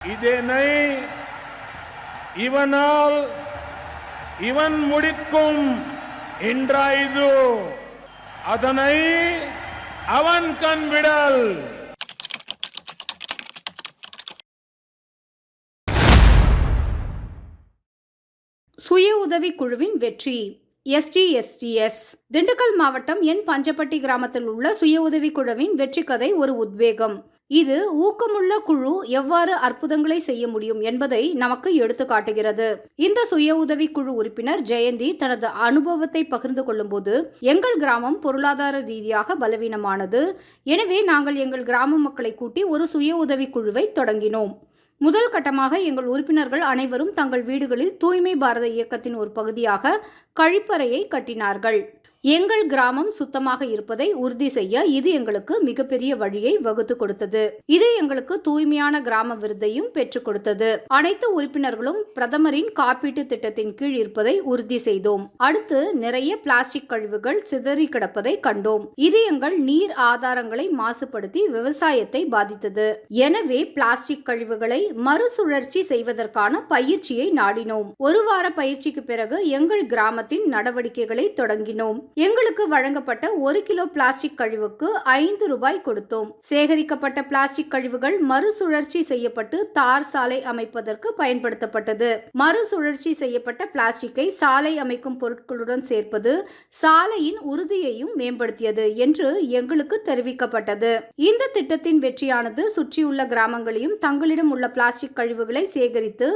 இதனை இவனால் இவன் முடிக்கும் என்றாய்து அதனை அவன் கண்விடல். சுய உதவி குழுவின் வெற்றி. STSTS திண்டுக்கல் மாவட்டம் என் பஞ்சப்பட்டி கிராமத்தில் உள்ள சுய உதவி குழுவின் வெற்றி கதை ஒரு உத்வேகம். இது ஊக்கமுள்ள குழு எவ்வாறு அற்புதங்களை செய்ய முடியும் என்பதை நமக்கு எடுத்து காட்டுகிறது. இந்த சுய உதவி குழு உறுப்பினர் ஜெயந்தி தனது அனுபவத்தை பகிர்ந்து கொள்ளும்போது, எங்கள் கிராமம் பொருளாதார ரீதியாக பலவீனமானது. எனவே நாங்கள் எங்கள் கிராம மக்களை கூட்டி ஒரு சுய உதவி குழுவை தொடங்கினோம். முதல் கட்டமாக எங்கள் உறுப்பினர்கள் அனைவரும் தங்கள் வீடுகளில் தூய்மை பாரத இயக்கத்தின் ஒரு பகுதியாக கழிப்பறையை கட்டினார்கள். எங்கள் கிராமம் சுத்தமாக இருப்பதை உறுதி செய்ய இது எங்களுக்கு மிகப்பெரிய வழியை வகுத்து கொடுத்தது. இது எங்களுக்கு தூய்மையான கிராம விருதையும் பெற்றுக் கொடுத்தது. அனைத்து உறுப்பினர்களும் பிரதமரின் காப்பீட்டு திட்டத்தின் கீழ் இருப்பதை உறுதி செய்தோம். அடுத்து நிறைய பிளாஸ்டிக் கழிவுகள் சிதறி கிடப்பதை கண்டோம். இது எங்கள் நீர் ஆதாரங்களை மாசுபடுத்தி விவசாயத்தை பாதித்தது. எனவே பிளாஸ்டிக் கழிவுகளை மறுசுழற்சி செய்வதற்கான பயிற்சியை நாடினோம். ஒரு வார பயிற்சிக்கு பிறகு எங்கள் கிராமத்தின் நடவடிக்கைகளை தொடங்கினோம். எங்களுக்கு வழங்கப்பட்ட 1 கிலோ பிளாஸ்டிக் கழிவுக்கு 5 ரூபாய் கொடுத்தோம். சேகரிக்கப்பட்ட பிளாஸ்டிக் கழிவுகள் மறுசுழற்சி செய்யப்பட்டு தார் சாலை அமைப்பதற்கு பயன்படுத்தப்பட்டது. மறுசுழற்சி செய்யப்பட்ட பிளாஸ்டிக்கை சாலை அமைக்கும் பொருட்களுடன் சேர்ப்பது சாலையின் உறுதியையும் மேம்படுத்தியது என்று எங்களுக்கு தெரிவிக்கப்பட்டது. இந்த திட்டத்தின் வெற்றியானது சுற்றியுள்ள கிராமங்களையும் தங்களிடம் உள்ள பிளாஸ்டிக் கழிவுகளை சேகரித்து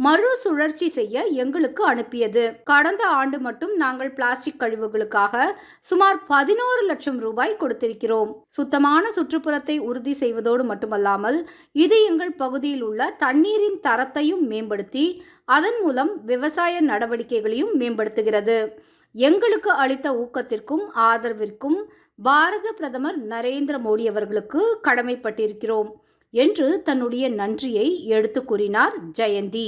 மறுசுழற்சி செய்ய எங்களுக்கு அனுப்பியது. கடந்த ஆண்டு மட்டும் நாங்கள் பிளாஸ்டிக் கழிவுகளுக்காக சுமார் 11 லட்சம் ரூபாய் கொடுத்திருக்கிறோம். சுத்தமான சுற்றுப்புறத்தை உறுதி செய்வதோடு மட்டுமல்லாமல் இது எங்கள் பகுதியில் உள்ள தண்ணீரின் தரத்தையும் மேம்படுத்தி அதன் மூலம் விவசாய நடவடிக்கைகளையும் மேம்படுத்துகிறது. எங்களுக்கு அளித்த ஊக்கத்திற்கும் ஆதரவிற்கும் பாரத பிரதமர் நரேந்திர மோடி அவர்களுக்கு கடமைப்பட்டிருக்கிறோம் என்று தன்னுடைய நன்றியை எடுத்து கூறினார் ஜெயந்தி.